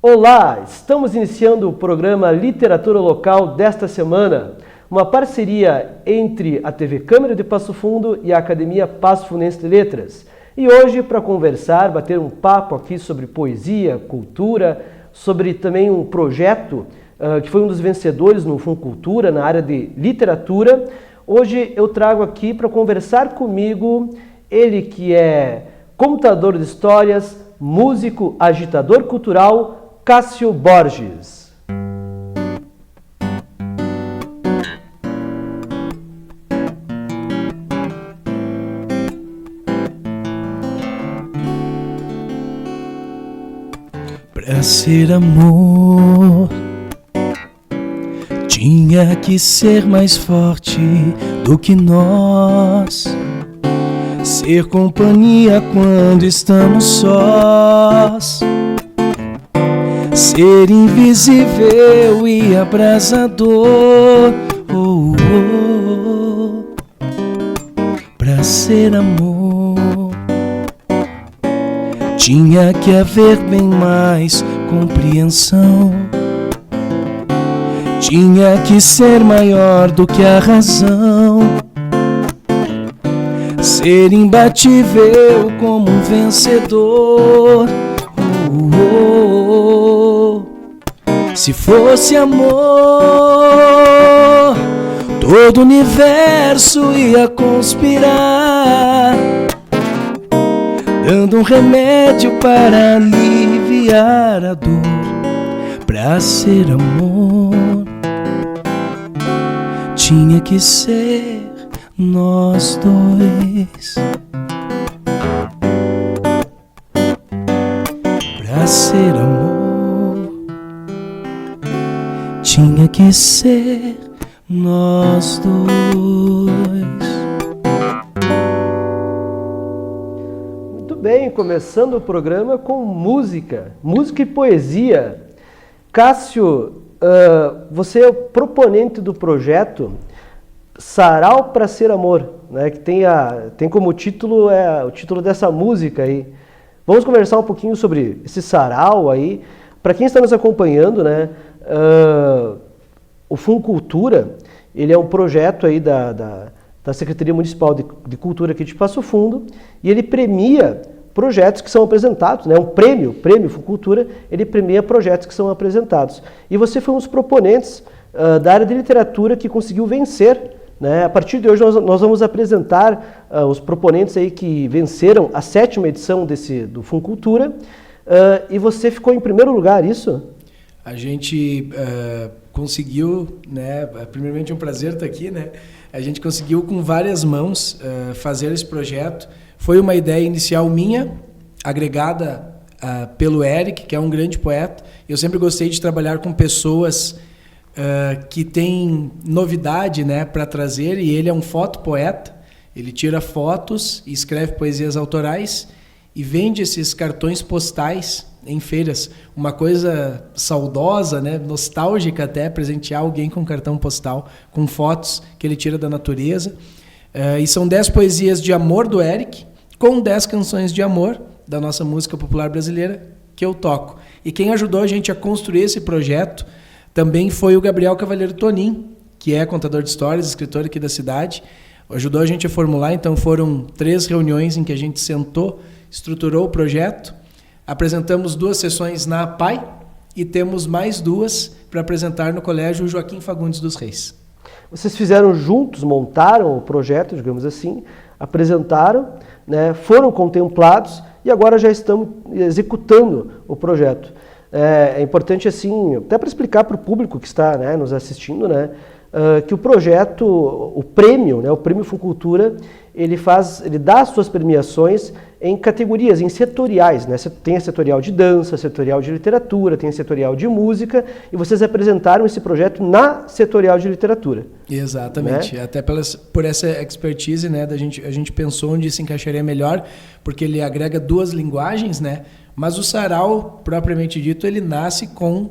Olá, estamos iniciando o programa Literatura Local desta semana, uma parceria entre a TV Câmara de Passo Fundo e a Academia Passo Fundense de Letras. E hoje, para conversar, bater um papo aqui sobre poesia, cultura, sobre também um projeto que foi um dos vencedores no Funcultura, na área de literatura, hoje eu trago aqui para conversar comigo ele que é contador de histórias, músico, agitador cultural, Cássio Borges. Pra ser amor, tinha que ser mais forte do que nós. Ser companhia quando estamos sós. Ser invisível e abrasador, Pra ser amor, tinha que haver bem mais compreensão. Tinha que ser maior do que a razão. Ser imbatível como um vencedor. Se fosse amor, todo o universo ia conspirar, dando um remédio para aliviar a dor. Pra ser amor, tinha que ser nós dois. Pra ser amor, tinha que ser nós dois. Muito bem, começando o programa com música e poesia. Cássio, você é o proponente do projeto Sarau para Ser Amor, né, que tem como título, o título dessa música aí. Vamos conversar um pouquinho sobre esse sarau aí. Para quem está nos acompanhando, né, o Funcultura, ele é um projeto aí da Secretaria Municipal de Cultura aqui de Passo Fundo, e ele premia projetos que são apresentados, né, um prêmio Funcultura, ele premia projetos que são apresentados. E você foi um dos proponentes da área de literatura que conseguiu vencer. Né? A partir de hoje nós vamos apresentar os proponentes aí que venceram a 7ª edição do Funcultura, e você ficou em primeiro lugar, isso? A gente conseguiu, né, primeiramente é um prazer estar aqui, né? A gente conseguiu com várias mãos fazer esse projeto. Foi uma ideia inicial minha, agregada pelo Eric, que é um grande poeta. Eu sempre gostei de trabalhar com pessoas que tem novidade, né, para trazer, e ele é um fotopoeta. Ele tira fotos e escreve poesias autorais e vende esses cartões postais em feiras. Uma coisa saudosa, né, nostálgica até, presentear alguém com um cartão postal com fotos que ele tira da natureza. E são 10 poesias de amor do Eric, com 10 canções de amor da nossa música popular brasileira que eu toco. E quem ajudou a gente a construir esse projeto também foi o Gabriel Cavalheiro Tonin, que é contador de histórias, escritor aqui da cidade. Ajudou a gente a formular, então foram 3 reuniões em que a gente sentou, estruturou o projeto, apresentamos 2 sessões na APAI e temos mais 2 para apresentar no Colégio Joaquim Fagundes dos Reis. Vocês fizeram juntos, montaram o projeto, digamos assim, apresentaram, né, foram contemplados e agora já estão executando o projeto. É importante, assim, até para explicar para o público que está, né, nos assistindo, né, que o projeto, o prêmio, né, o Prêmio Funcultura, ele dá as suas premiações em categorias, em setoriais, né? Tem a setorial de dança, setorial de literatura, tem a setorial de música, e vocês apresentaram esse projeto na setorial de literatura. Exatamente, né? Até por essa expertise, né, a gente pensou onde se encaixaria melhor, porque ele agrega 2 linguagens, né? Mas o sarau, propriamente dito, ele nasce com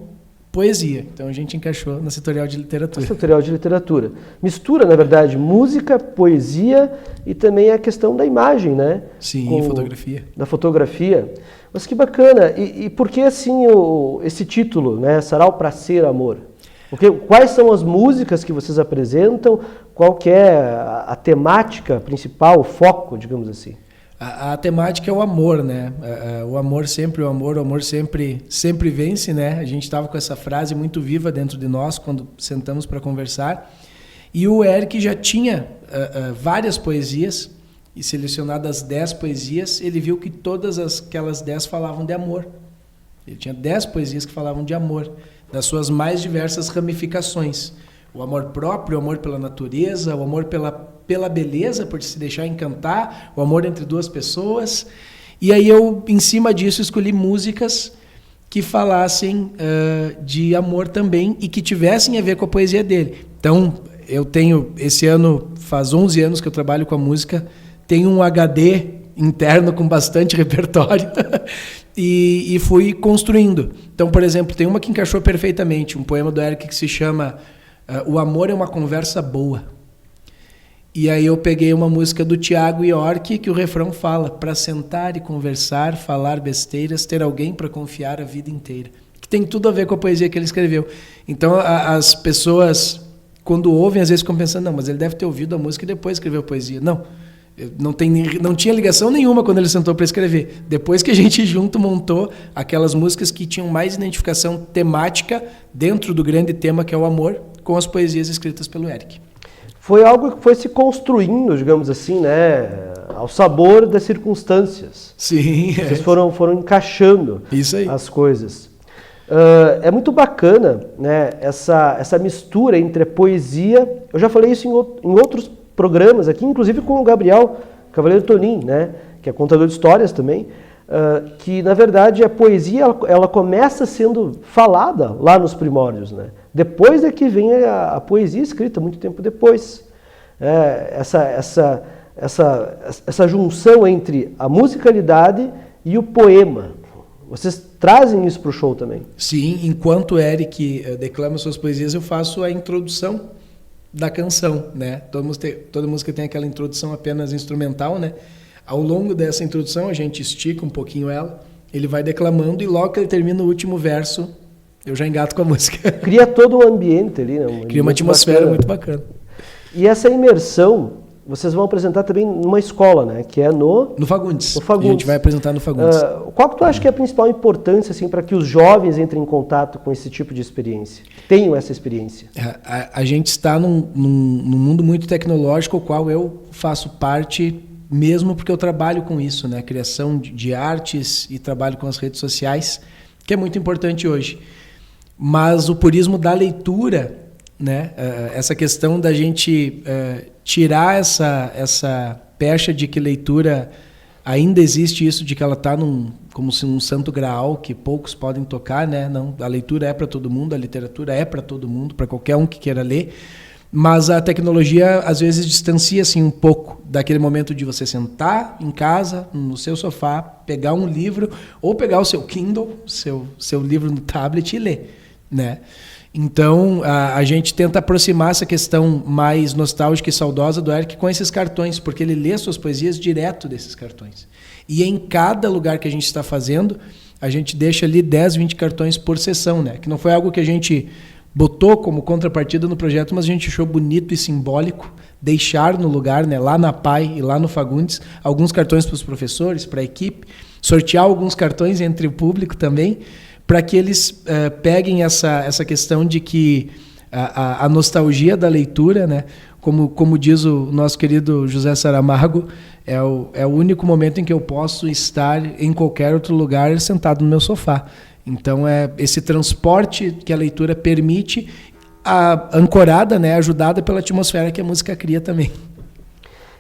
poesia. Então a gente encaixou na setorial de literatura. Setorial de literatura. Mistura, na verdade, música, poesia e também a questão da imagem, né? Sim, fotografia. Da fotografia. Mas que bacana. E por que assim esse título, né? Sarau pra ser amor? Porque, quais são as músicas que vocês apresentam? Qual que é a temática principal, o foco, digamos assim? A temática é o amor, né? O amor sempre vence, né? A gente estava com essa frase muito viva dentro de nós quando sentamos para conversar. E o Eric já tinha várias poesias, e selecionadas 10 poesias, ele viu que todas aquelas 10 falavam de amor. Ele tinha 10 poesias que falavam de amor, das suas mais diversas ramificações. O amor próprio, o amor pela natureza, o amor pela beleza, por se deixar encantar, o amor entre duas pessoas. E aí eu, em cima disso, escolhi músicas que falassem de amor também e que tivessem a ver com a poesia dele. Então, eu tenho, esse ano, faz 11 anos que eu trabalho com a música, tenho um HD interno com bastante repertório e fui construindo. Então, por exemplo, tem uma que encaixou perfeitamente, um poema do Eric que se chama O Amor é uma Conversa Boa. E aí eu peguei uma música do Tiago York que o refrão fala: para sentar e conversar, falar besteiras, ter alguém para confiar a vida inteira. Que tem tudo a ver com a poesia que ele escreveu. Então as pessoas, quando ouvem, às vezes ficam pensando, não, mas ele deve ter ouvido a música e depois escreveu a poesia. Não tinha ligação nenhuma quando ele sentou para escrever. Depois que a gente junto montou aquelas músicas que tinham mais identificação temática dentro do grande tema que é o amor, com as poesias escritas pelo Eric. Foi algo que foi se construindo, digamos assim, né, ao sabor das circunstâncias. Sim. Vocês foram encaixando isso aí. As coisas. É muito bacana, né, essa mistura entre a poesia. Eu já falei isso em outros programas aqui, inclusive com o Gabriel Cavaleiro Tonin, né, que é contador de histórias também, que na verdade a poesia ela começa sendo falada lá nos primórdios, né? Depois é que vem a poesia escrita, muito tempo depois. Essa junção entre a musicalidade e o poema. Vocês trazem isso para o show também? Sim, enquanto o Eric declama suas poesias, eu faço a introdução da canção, né? Toda música tem aquela introdução apenas instrumental, né? Ao longo dessa introdução, a gente estica um pouquinho ela, ele vai declamando e logo que ele termina o último verso, eu já engato com a música. Cria todo um ambiente ali, né? Cria uma atmosfera muito bacana. E essa imersão, vocês vão apresentar também numa escola, né? Que é no Fagundes. No Fagundes. A gente vai apresentar no Fagundes. Qual que tu acha que é a principal importância assim, para que os jovens entrem em contato com esse tipo de experiência? Tenham essa experiência? A gente está num mundo muito tecnológico, o qual eu faço parte, mesmo porque eu trabalho com isso, né? Criação de artes e trabalho com as redes sociais, que é muito importante hoje. Mas o purismo da leitura, né? Essa questão da gente tirar essa pecha de que leitura ainda existe, isso de que ela está como se um santo graal que poucos podem tocar, né? Não, a leitura é para todo mundo, a literatura é para todo mundo, para qualquer um que queira ler. Mas a tecnologia às vezes distancia assim um pouco daquele momento de você sentar em casa, no seu sofá, pegar um livro ou pegar o seu Kindle, seu livro no tablet e ler, né? Então a gente tenta aproximar essa questão mais nostálgica e saudosa do Eric com esses cartões, porque ele lê suas poesias direto desses cartões. E em cada lugar que a gente está fazendo, a gente deixa ali 10, 20 cartões por sessão, né? Que não foi algo que a gente botou como contrapartida no projeto, mas a gente achou bonito e simbólico deixar no lugar, né, lá na PAI e lá no Fagundes, alguns cartões para os professores, para a equipe, sortear alguns cartões entre o público também, para que eles peguem essa questão de que a nostalgia da leitura, né, como diz o nosso querido José Saramago, é o único momento em que eu posso estar em qualquer outro lugar sentado no meu sofá. Então, é esse transporte que a leitura permite, ancorada, né, ajudada pela atmosfera que a música cria também.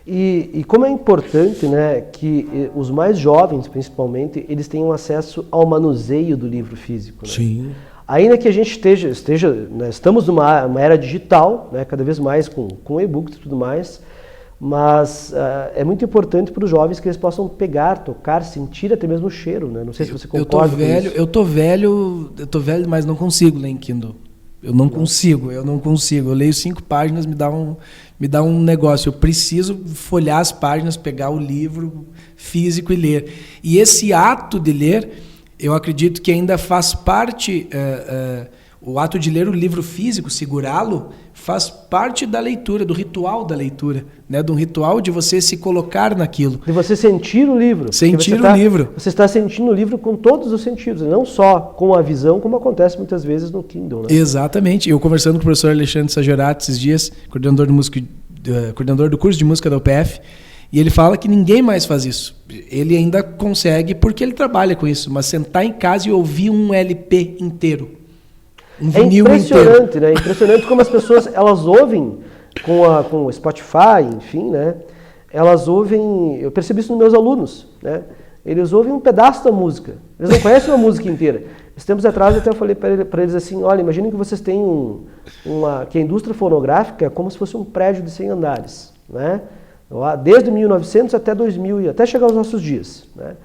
E como é importante, né, que os mais jovens, principalmente, eles tenham acesso ao manuseio do livro físico. Né? Sim. Ainda que a gente esteja né, estamos numa era digital, né, cada vez mais com e-books e tudo mais, Mas é muito importante para os jovens que eles possam pegar, tocar, sentir até mesmo o cheiro, né? Não sei se você concorda com isso. Eu tô velho, mas não consigo ler em Kindle. Eu não consigo. Eu leio 5 páginas, me dá um negócio. Eu preciso folhear as páginas, pegar o livro físico e ler. E esse ato de ler, eu acredito que ainda faz parte... o ato de ler o livro físico, segurá-lo, faz parte da leitura, do ritual da leitura, né? De um ritual de você se colocar naquilo. De você sentir o livro. Sentir o livro. Você está sentindo o livro com todos os sentidos, não só com a visão, como acontece muitas vezes no Kindle. Né? Exatamente. Eu conversando com o professor Alexandre Sajorati esses dias, coordenador do curso de música da UPF, e ele fala que ninguém mais faz isso. Ele ainda consegue porque ele trabalha com isso, mas sentar em casa e ouvir um LP inteiro. É impressionante, né? Impressionante como as pessoas, elas ouvem com o Spotify, enfim, né? Elas ouvem, eu percebi isso nos meus alunos, né? Eles ouvem um pedaço da música, eles não conhecem uma música inteira. Esses tempos atrás até eu falei para eles assim, olha, imaginem que vocês têm que a indústria fonográfica é como se fosse um prédio de 100 andares, né? Desde 1900 até 2000, até chegar aos nossos dias, né?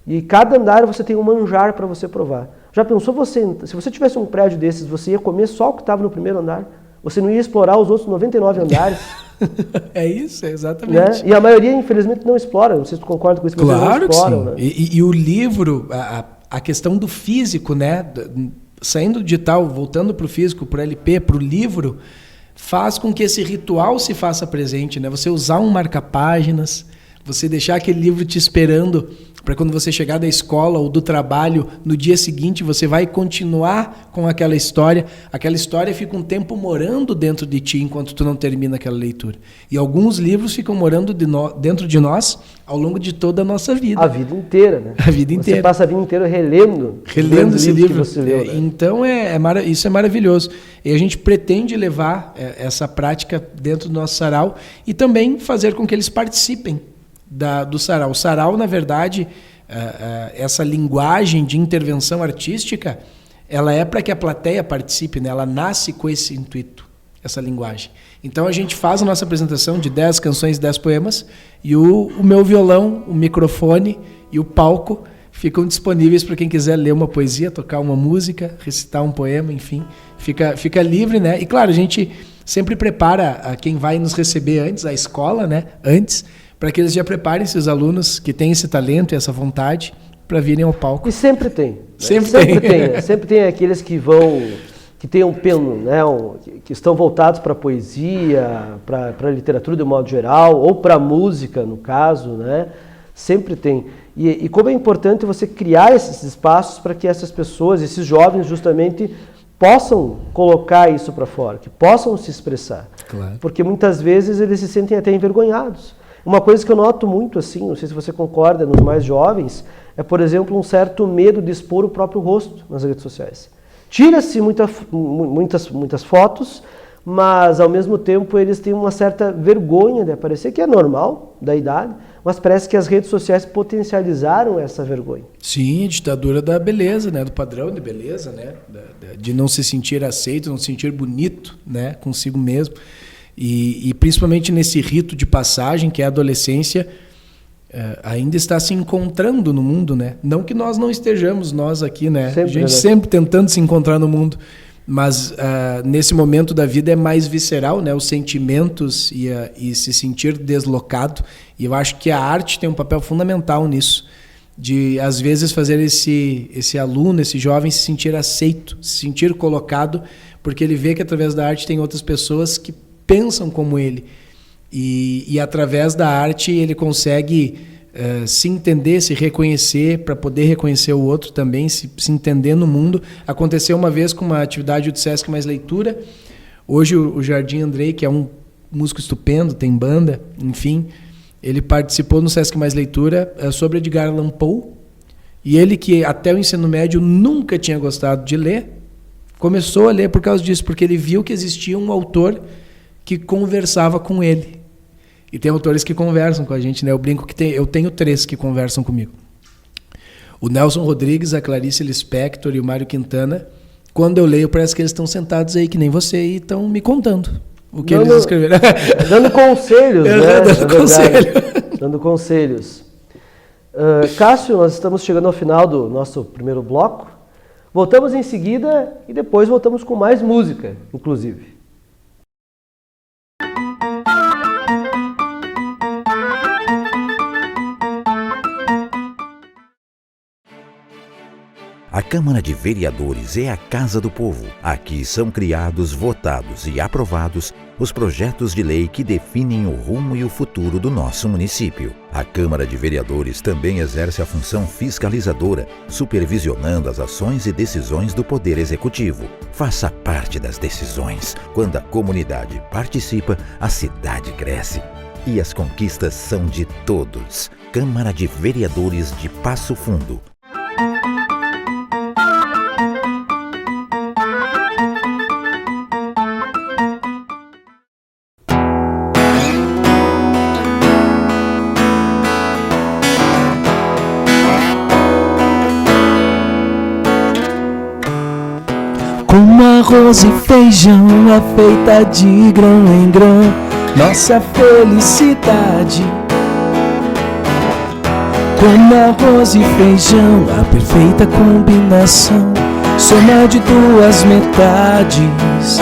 E cada andar você tem um manjar para você provar. Já pensou se você tivesse um prédio desses, você ia comer só o que estava no primeiro andar? Você não ia explorar os outros 99 andares? É isso, exatamente. Né? E a maioria, infelizmente, não explora. Não sei se tu concorda com isso. Claro que exploram, sim. Né? E o livro, a questão do físico, né? Saindo do digital, voltando para o físico, para o LP, para o livro, faz com que esse ritual se faça presente, né? Você usar um marca-páginas, você deixar aquele livro te esperando para quando você chegar da escola ou do trabalho, no dia seguinte você vai continuar com aquela história fica um tempo morando dentro de ti enquanto tu não termina aquela leitura. E alguns livros ficam morando dentro de nós ao longo de toda a nossa vida. A vida inteira, né? A vida inteira. Você passa a vida inteira relendo esse livro que você leu. Né? Então isso é maravilhoso. E a gente pretende levar essa prática dentro do nosso sarau e também fazer com que eles participem do sarau. O sarau, na verdade, essa linguagem de intervenção artística, ela é para que a plateia participe, né? Ela nasce com esse intuito, essa linguagem. Então a gente faz a nossa apresentação de 10 canções, 10 poemas, e o meu violão, o microfone e o palco ficam disponíveis para quem quiser ler uma poesia, tocar uma música, recitar um poema, enfim, fica livre, né? E claro, a gente sempre prepara a quem vai nos receber antes, a escola, né? Antes, para que eles já preparem seus alunos que têm esse talento e essa vontade para virem ao palco. E sempre tem. Né? Sempre tem. Né? Sempre tem aqueles que têm um peno, né? Que estão voltados para a poesia, para a literatura de um modo geral, ou para a música, no caso, né? Sempre tem. E como é importante você criar esses espaços para que essas pessoas, esses jovens, justamente possam colocar isso para fora, que possam se expressar. Claro. Porque muitas vezes eles se sentem até envergonhados. Uma coisa que eu noto muito, assim, não sei se você concorda, nos mais jovens, é, por exemplo, um certo medo de expor o próprio rosto nas redes sociais. Tira-se muitas fotos, mas, ao mesmo tempo, eles têm uma certa vergonha de aparecer, que é normal, da idade, mas parece que as redes sociais potencializaram essa vergonha. Sim, a ditadura da beleza, né? Do padrão de beleza, né? De não se sentir aceito, não se sentir bonito, né? Consigo mesmo. E principalmente nesse rito de passagem, que é a adolescência, ainda está se encontrando no mundo, né? Não que nós não estejamos, nós aqui, né? A gente sempre tentando se encontrar no mundo, mas nesse momento da vida é mais visceral, né? Os sentimentos e se sentir deslocado. E eu acho que a arte tem um papel fundamental nisso, de às vezes fazer esse aluno, esse jovem se sentir aceito, se sentir colocado, porque ele vê que através da arte tem outras pessoas que pensam como ele. E através da arte ele consegue se entender, se reconhecer, para poder reconhecer o outro também, se entender no mundo. Aconteceu uma vez com uma atividade do Sesc Mais Leitura. Hoje o Jardim Andrei, que é um músico estupendo, tem banda, enfim, ele participou no Sesc Mais Leitura sobre Edgar Allan Poe. E ele, que até o ensino médio nunca tinha gostado de ler, começou a ler por causa disso, porque ele viu que existia um autor que conversava com ele. E tem autores que conversam com a gente, né? Eu brinco que eu tenho 3 que conversam comigo. O Nelson Rodrigues, a Clarice Lispector e o Mário Quintana. Quando eu leio, parece que eles estão sentados aí, que nem você, e estão me contando o que eles escreveram. Dando conselhos, né? Dando conselho. Dando conselhos. Cássio, nós estamos chegando ao final do nosso primeiro bloco. Voltamos em seguida e depois voltamos com mais música, inclusive. A Câmara de Vereadores é a Casa do Povo. Aqui são criados, votados e aprovados os projetos de lei que definem o rumo e o futuro do nosso município. A Câmara de Vereadores também exerce a função fiscalizadora, supervisionando as ações e decisões do Poder Executivo. Faça parte das decisões. Quando a comunidade participa, a cidade cresce. E as conquistas são de todos. Câmara de Vereadores de Passo Fundo. Com arroz e feijão, a feita de grão em grão, nossa felicidade. Com arroz e feijão, a perfeita combinação, soma de duas metades.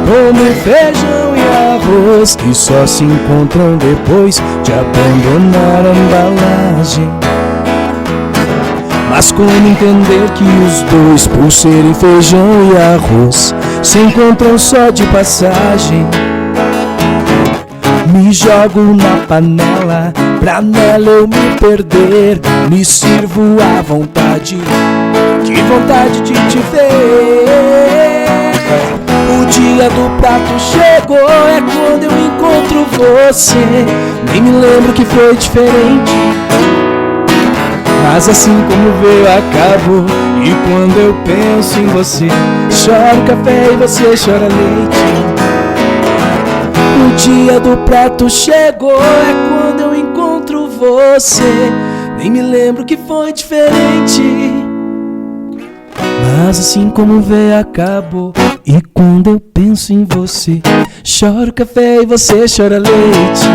Como feijão e arroz, que só se encontram depois de abandonar a embalagem. Mas como entender que os dois, por serem feijão e arroz, se encontram só de passagem? Me jogo na panela, pra nela eu me perder. Me sirvo à vontade, que vontade de te ver. O dia do prato chegou, é quando eu encontro você. Nem me lembro que foi diferente, mas assim como veio, acabou. E quando eu penso em você, choro café e você chora leite. O dia do prato chegou, é quando eu encontro você. Nem me lembro que foi diferente, mas assim como veio, acabou. E quando eu penso em você, choro café e você chora leite.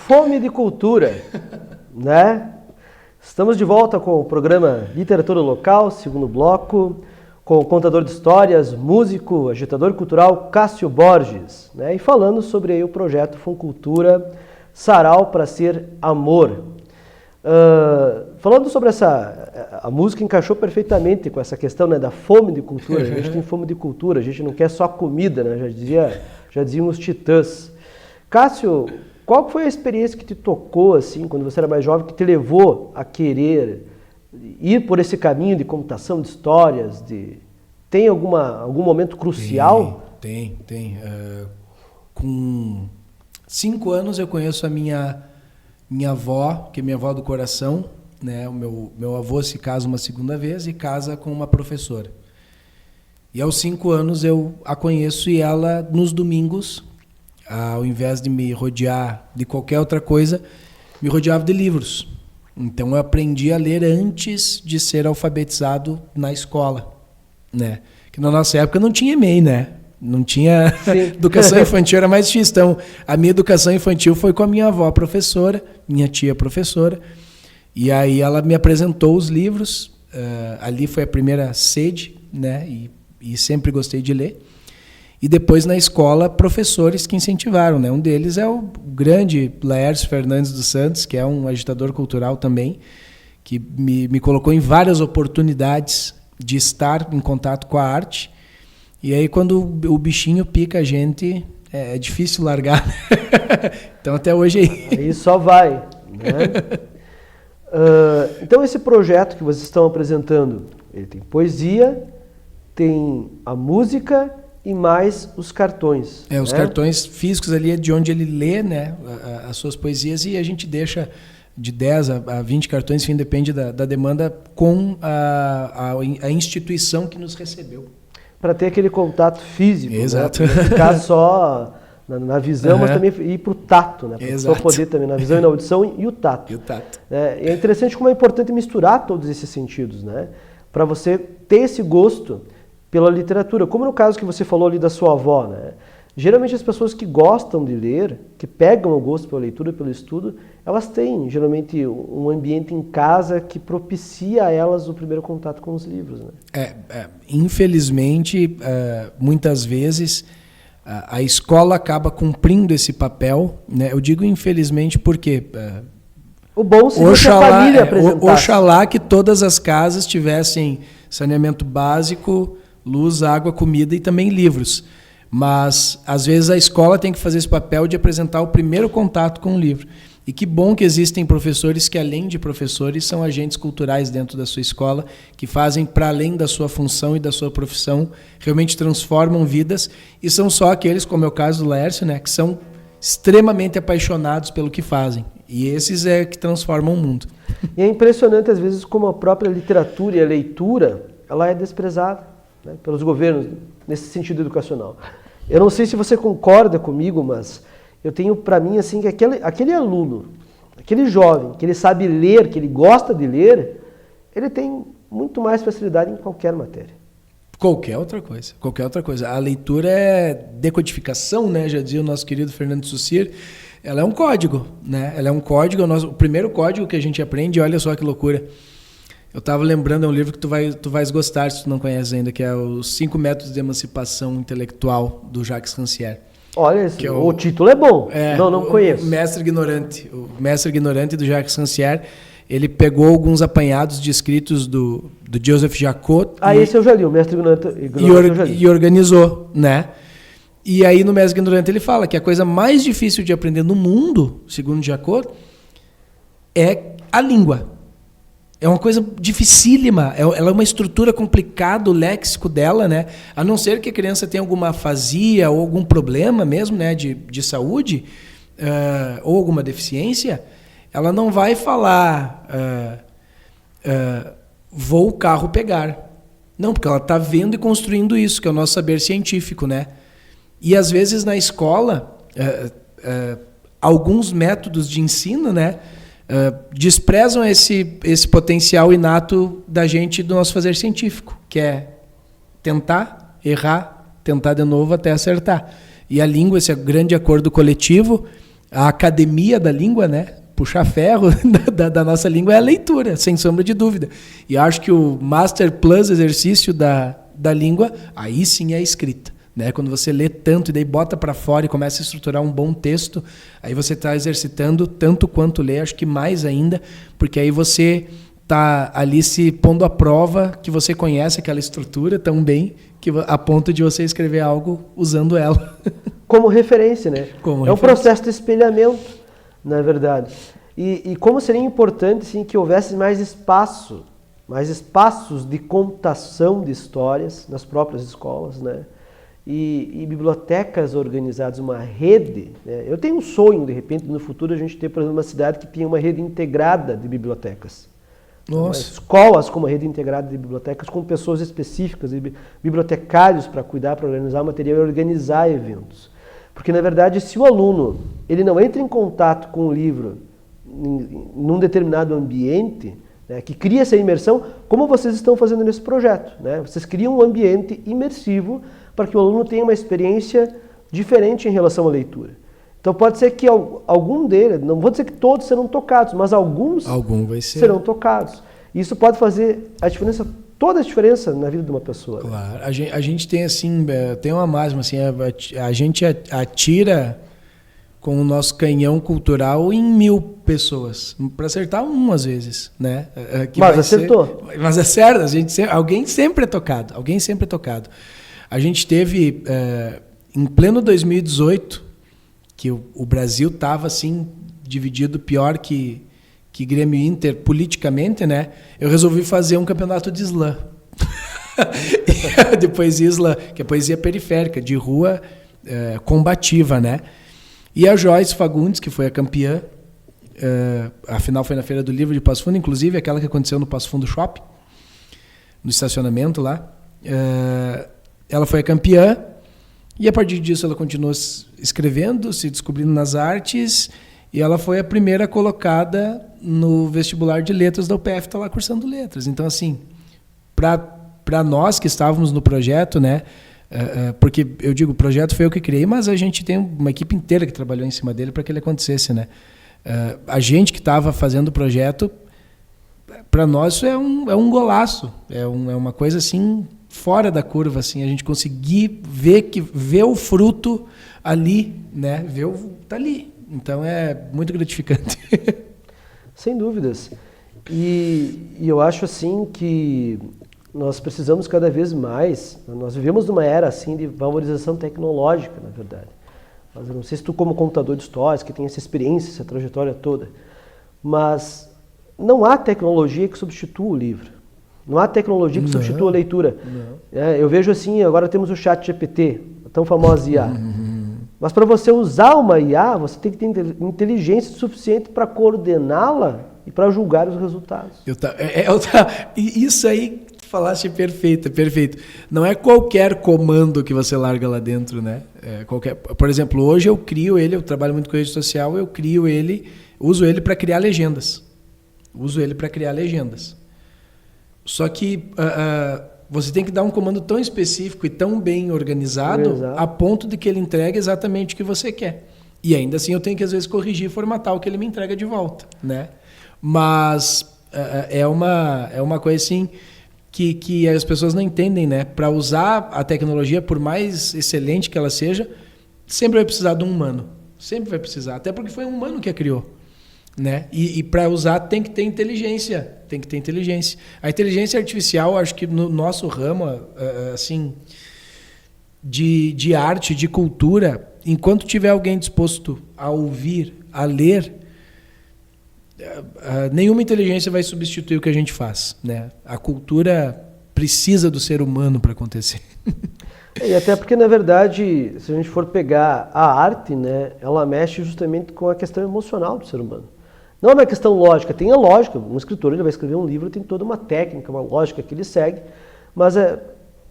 Fome de cultura, né? Estamos de volta com o programa Literatura Local, segundo bloco, com o contador de histórias, músico, agitador cultural Cássio Borges, né? E falando sobre aí o projeto Funcultura Sarau para Ser Amor. Falando sobre a música encaixou perfeitamente com essa questão, né, da fome de cultura. A gente tem fome de cultura, a gente não quer só comida, né? Já diziam os titãs. Cássio, qual foi a experiência que te tocou, assim, quando você era mais jovem, que te levou a querer ir por esse caminho de computação de histórias? Tem algum momento crucial? Tem. Com 5 anos eu conheço a minha avó, que é minha avó do coração, né? O meu avô se casa uma segunda vez e casa com uma professora. E aos 5 anos eu a conheço e ela, nos domingos, ao invés de me rodear de qualquer outra coisa, me rodeava de livros. Então eu aprendi a ler antes de ser alfabetizado na escola, né? Que na nossa época não tinha EMEI, né? Não tinha educação infantil, era mais difícil. Então a minha educação infantil foi com a minha avó professora, minha tia professora, e aí ela me apresentou os livros. Ali foi a primeira sede, né? E sempre gostei de ler. E depois na escola, professores que incentivaram, né? Um deles é o grande Laércio Fernandes dos Santos, que é um agitador cultural também, que me colocou em várias oportunidades de estar em contato com a arte. E aí quando o bichinho pica a gente, é difícil largar. Então até hoje aí só vai, né? Então esse projeto que vocês estão apresentando, ele tem poesia, tem a música e mais os cartões. Os cartões físicos ali é de onde ele lê, né, as suas poesias, e a gente deixa de 10 a 20 cartões, enfim, depende da demanda, com a instituição que nos recebeu. Para ter aquele contato físico, exato, né? Pra não ficar só na visão, mas também ir para o tato, né? Para a pessoa poder também, na visão e na audição e o tato. E o tato. É interessante como é importante misturar todos esses sentidos, né? Para você ter esse gosto pela literatura. Como no caso que você falou ali da sua avó, né? Geralmente as pessoas que gostam de ler, que pegam o gosto pela leitura, pelo estudo, elas têm geralmente um ambiente em casa que propicia a elas o primeiro contato com os livros, né? Infelizmente, muitas vezes a escola acaba cumprindo esse papel, né? Eu digo infelizmente porque o bom seria que a família apresentasse. Oxalá que todas as casas tivessem saneamento básico, luz, água, comida e também livros. Mas, às vezes, a escola tem que fazer esse papel de apresentar o primeiro contato com o livro. E que bom que existem professores que, além de professores, são agentes culturais dentro da sua escola, que fazem, para além da sua função e da sua profissão, realmente transformam vidas. E são só aqueles, como é o caso do Laércio, né, que são extremamente apaixonados pelo que fazem. E esses é que transformam o mundo. E é impressionante, às vezes, como a própria literatura e a leitura ela é desprezada, né, pelos governos, nesse sentido educacional. Eu não sei se você concorda comigo, mas eu tenho para mim assim que aquele aluno, aquele jovem, que ele sabe ler, que ele gosta de ler, ele tem muito mais facilidade em qualquer matéria. Qualquer outra coisa. A leitura é decodificação, né? Já dizia o nosso querido Fernando Saussure. Ela é um código, né? Ela é um código, o primeiro código que a gente aprende, olha só que loucura. Eu estava lembrando, é um livro que tu vais gostar, se tu não conheces ainda, que é Os 5 Métodos de Emancipação Intelectual, do Jacques Rancière. Olha, o título é bom. Não conheço. O Mestre Ignorante, do Jacques Rancière. Ele pegou alguns apanhados de escritos do Joseph Jacot. Esse eu já li, o Mestre Ignorante eu já li. E organizou, né? E aí no Mestre Ignorante ele fala que a coisa mais difícil de aprender no mundo, segundo Jacot, é a língua. É uma coisa dificílima, ela é uma estrutura complicada, o léxico dela, né? A não ser que a criança tenha alguma afasia ou algum problema mesmo, né, de saúde, ou alguma deficiência, ela não vai falar vou o carro pegar. Não, porque ela está vendo e construindo isso, que é o nosso saber científico, né? E às vezes na escola, alguns métodos de ensino, né, desprezam esse potencial inato da gente do nosso fazer científico, que é tentar, errar, tentar de novo até acertar. E a língua, esse grande acordo coletivo, a academia da língua, né, puxar ferro da nossa língua é a leitura, sem sombra de dúvida. E acho que o Master Plus exercício da língua, aí sim é a escrita. Né? Quando você lê tanto e daí bota para fora e começa a estruturar um bom texto, aí você está exercitando tanto quanto ler, acho que mais ainda, porque aí você está ali se pondo à prova que você conhece aquela estrutura tão bem que a ponto de você escrever algo usando ela. Como referência, né? Um processo de espelhamento, na verdade. E como seria importante sim, que houvesse mais espaços de contação de histórias nas próprias escolas, né? E bibliotecas organizadas, uma rede, né? Eu tenho um sonho, de repente, no futuro, a gente ter, por exemplo, uma cidade que tenha uma rede integrada de bibliotecas. Nossa. Escolas com uma rede integrada de bibliotecas, com pessoas específicas, bibliotecários para cuidar, para organizar material e organizar eventos. Porque, na verdade, se o aluno ele não entra em contato com o livro num determinado ambiente, né, que cria essa imersão, como vocês estão fazendo nesse projeto, né? Vocês criam um ambiente imersivo para que o aluno tenha uma experiência diferente em relação à leitura. Então pode ser que algum deles, não vou dizer que todos serão tocados, mas alguns serão tocados. Isso pode fazer a diferença, toda a diferença na vida de uma pessoa. Claro, a gente tem assim, tem uma máxima assim, a gente atira com o nosso canhão cultural em 1000 pessoas, para acertar às vezes, né? Mas acertou. Mas é certo, alguém sempre é tocado. A gente teve, em pleno 2018, que o Brasil estava assim, dividido pior que Grêmio e Inter politicamente, né? Eu resolvi fazer um campeonato de slam. De poesia slam, que é poesia periférica, de rua combativa, né? E a Joyce Fagundes, que foi a campeã, a final foi na Feira do Livro de Passo Fundo, inclusive aquela que aconteceu no Passo Fundo Shopping, no estacionamento lá. Ela foi a campeã E a partir disso ela continuou escrevendo, se descobrindo nas artes, e ela foi a primeira colocada no vestibular de letras da UPF, está lá cursando letras. Então, assim, para nós que estávamos no projeto, né, porque eu digo, o projeto foi eu que criei, mas a gente tem uma equipe inteira que trabalhou em cima dele para que ele acontecesse, né? A gente que estava fazendo o projeto, para nós isso é um golaço, é uma coisa assim fora da curva, assim, a gente conseguir ver o fruto ali, né? Tá ali. Então é muito gratificante. Sem dúvidas. E eu acho assim que nós precisamos cada vez mais, nós vivemos numa era assim de valorização tecnológica, na verdade. Mas eu não sei se tu como contador de histórias, que tem essa experiência, essa trajetória toda, mas não há tecnologia que substitua o livro. Não há tecnologia que substitua a leitura. Eu vejo assim, agora temos o ChatGPT, a tão famosa IA. Mas para você usar uma IA, você tem que ter inteligência suficiente para coordená-la e para julgar os resultados. Isso aí que tu falaste é perfeito. Não é qualquer comando que você larga lá dentro, né? Por exemplo, hoje eu crio ele, eu trabalho muito com rede social, eu crio ele, uso ele para criar legendas. Só que você tem que dar um comando tão específico e tão bem organizado a ponto de que ele entregue exatamente o que você quer. E ainda assim eu tenho que às vezes corrigir e formatar o que ele me entrega de volta, né? Mas é uma coisa assim que as pessoas não entendem, né? Para usar a tecnologia, por mais excelente que ela seja, sempre vai precisar de um humano. Sempre vai precisar, até porque foi um humano que a criou. Né? E para usar tem que ter inteligência. A inteligência artificial, acho que no nosso ramo assim, de arte, de cultura, enquanto tiver alguém disposto a ouvir, a ler, nenhuma inteligência vai substituir o que a gente faz, né? A cultura precisa do ser humano para acontecer. E até porque, na verdade, se a gente for pegar a arte, né, ela mexe justamente com a questão emocional do ser humano. Não é uma questão lógica, tem a lógica, um escritor ele vai escrever um livro, tem toda uma técnica, uma lógica que ele segue, mas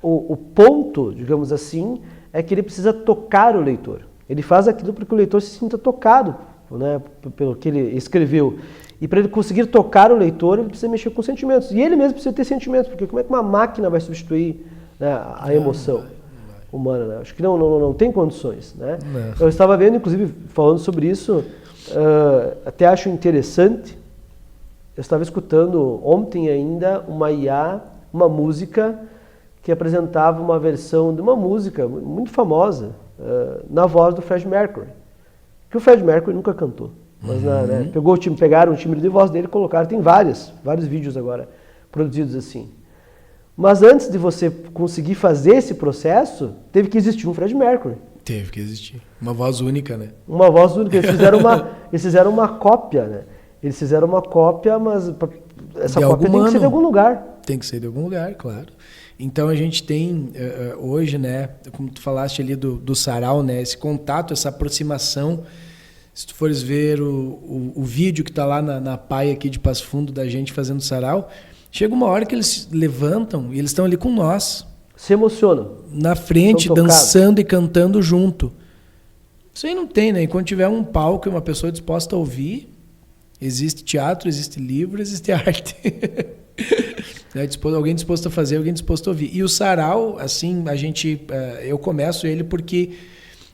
o ponto, digamos assim, é que ele precisa tocar o leitor. Ele faz aquilo para que o leitor se sinta tocado, né, pelo que ele escreveu. E para ele conseguir tocar o leitor, ele precisa mexer com sentimentos. E ele mesmo precisa ter sentimentos, porque como é que uma máquina vai substituir, né, a emoção humana? Né? Acho que não tem condições. Né? Eu estava vendo, inclusive, falando sobre isso, até acho interessante, eu estava escutando ontem ainda uma IA, uma música que apresentava uma versão de uma música muito famosa na voz do Freddie Mercury, que o Freddie Mercury nunca cantou, mas né, pegaram o timbre de voz dele e colocaram, tem vários vídeos agora produzidos assim. Mas antes de você conseguir fazer esse processo, teve que existir um Freddie Mercury. Teve que existir. Uma voz única, né? Uma voz única. Eles fizeram uma cópia, né? Eles fizeram uma cópia, mas essa cópia tem que ser de algum lugar. Tem que ser de algum lugar, claro. Então a gente tem hoje, né? Como tu falaste ali do sarau, né? Esse contato, essa aproximação. Se tu fores ver o vídeo que está lá na paia aqui de Passo Fundo da gente fazendo sarau, chega uma hora que eles levantam e eles estão ali com nós. Se emocionam. Na frente, dançando e cantando junto. Isso aí não tem, né? Enquanto tiver um palco e uma pessoa disposta a ouvir, existe teatro, existe livro, existe arte. Alguém disposto a fazer, alguém disposto a ouvir. E o sarau, assim, eu começo ele porque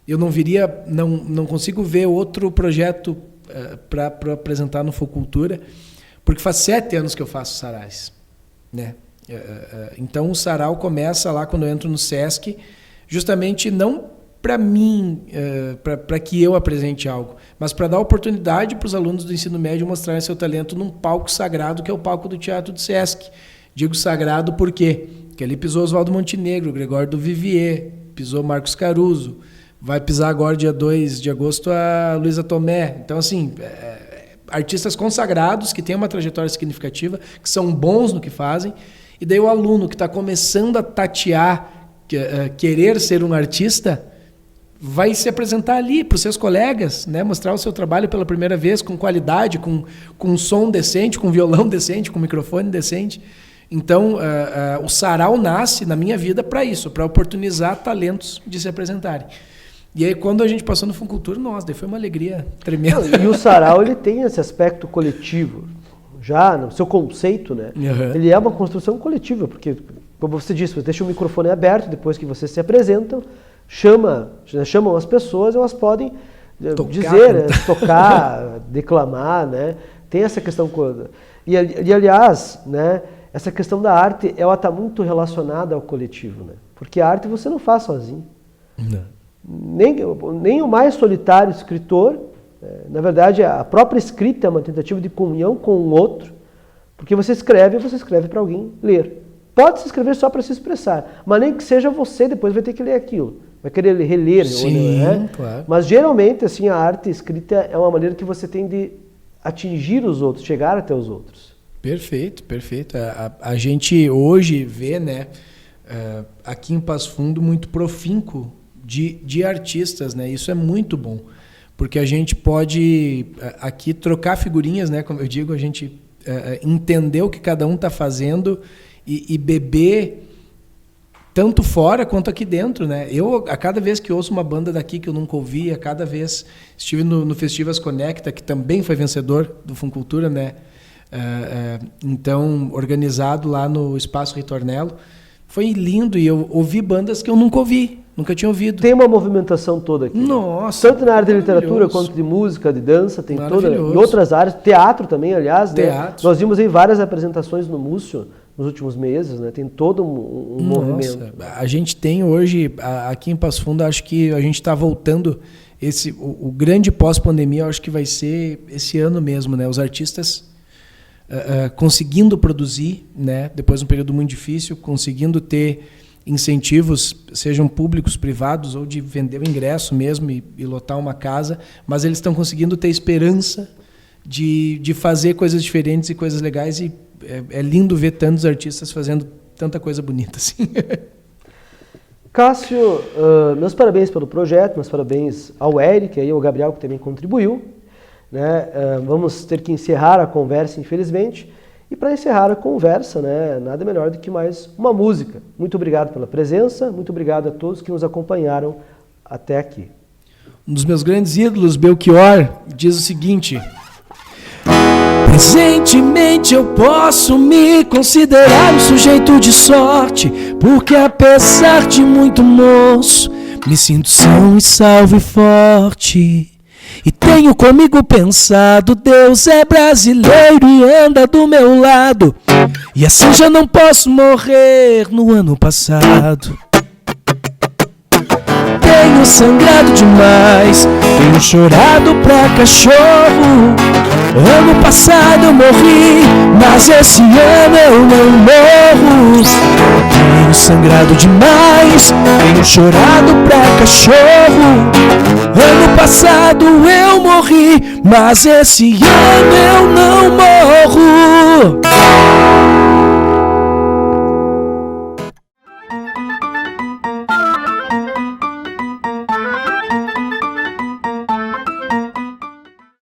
eu não consigo ver outro projeto para apresentar no Focultura, porque faz 7 anos que eu faço sarais, né? Então o sarau começa lá quando eu entro no SESC, justamente não para mim, para que eu apresente algo, mas para dar oportunidade para os alunos do ensino médio mostrarem seu talento num palco sagrado, que é o palco do Teatro do SESC. Digo sagrado por quê? Porque ali pisou Oswaldo Montenegro, Gregório do Vivier, pisou Marcos Caruso, vai pisar agora dia 2 de agosto a Luísa Tomé. Então, assim, artistas consagrados que têm uma trajetória significativa, que são bons no que fazem. E daí o aluno que está começando a tatear, querer ser um artista, vai se apresentar ali para os seus colegas, né? Mostrar o seu trabalho pela primeira vez, com qualidade, com som decente, com violão decente, com microfone decente. Então, o Sarau nasce na minha vida para isso, para oportunizar talentos de se apresentarem. E aí, quando a gente passou no Funcultura, nossa, daí foi uma alegria tremenda. E o Sarau, ele tem esse aspecto coletivo. Já no seu conceito, né? Uhum. Ele é uma construção coletiva, porque, como você disse, você deixa o microfone aberto depois que vocês se apresentam, chamam as pessoas, elas podem tocar, declamar, né? Tem essa questão. E aliás, né, essa questão da arte, ela está muito relacionada ao coletivo, né? Porque a arte você não faz sozinho. Não. Nem o mais solitário escritor, na verdade, a própria escrita é uma tentativa de comunhão com o outro, porque você escreve para alguém ler. Pode se escrever só para se expressar, mas nem que seja você, depois vai ter que ler aquilo. Vai querer reler. Sim, né? Claro. Mas geralmente, assim, a arte escrita é uma maneira que você tem de atingir os outros, chegar até os outros. Perfeito, perfeito. A gente hoje vê, né, aqui em Passo Fundo, muito profinco de artistas, né? Isso é muito bom, porque a gente pode aqui trocar figurinhas, né? Como eu digo, a gente entender o que cada um está fazendo e beber tanto fora quanto aqui dentro, né? Eu, a cada vez que ouço uma banda daqui que eu nunca ouvi, a cada vez estive no Festivas Conecta, que também foi vencedor do Funcultura, né? Então, organizado lá no Espaço Ritornello, foi lindo e eu ouvi bandas que eu nunca ouvi, nunca tinha ouvido. Tem uma movimentação toda aqui. Nossa! Tanto na área de literatura quanto de música, de dança, tem toda. Em outras áreas, teatro também, aliás. Teatro. Né? Nós vimos aí várias apresentações no Múcio nos últimos meses, né? Tem todo um movimento. A gente tem hoje, aqui em Passo Fundo, acho que a gente está voltando, o grande pós-pandemia, acho que vai ser esse ano mesmo, né? Os artistas conseguindo produzir, né? Depois de um período muito difícil, conseguindo ter incentivos, sejam públicos, privados, ou de vender o ingresso mesmo e lotar uma casa, mas eles estão conseguindo ter esperança de fazer coisas diferentes e coisas legais, e é lindo ver tantos artistas fazendo tanta coisa bonita assim. Cássio, meus parabéns pelo projeto, meus parabéns ao Eric e ao Gabriel, que também contribuiu. Né? Vamos ter que encerrar a conversa, infelizmente. E para encerrar a conversa, né, nada melhor do que mais uma música. Muito obrigado pela presença, muito obrigado a todos que nos acompanharam até aqui. Um dos meus grandes ídolos, Belchior, diz o seguinte: presentemente eu posso me considerar um sujeito de sorte, porque apesar de muito moço, me sinto são e salvo e forte. E tenho comigo pensado, Deus é brasileiro e anda do meu lado, e assim já não posso morrer no ano passado. Tenho sangrado demais, tenho chorado pra cachorro. Ano passado eu morri, mas esse ano eu não morro. Tenho sangrado demais, tenho chorado pra cachorro. Ano passado eu morri, mas esse ano eu não morro.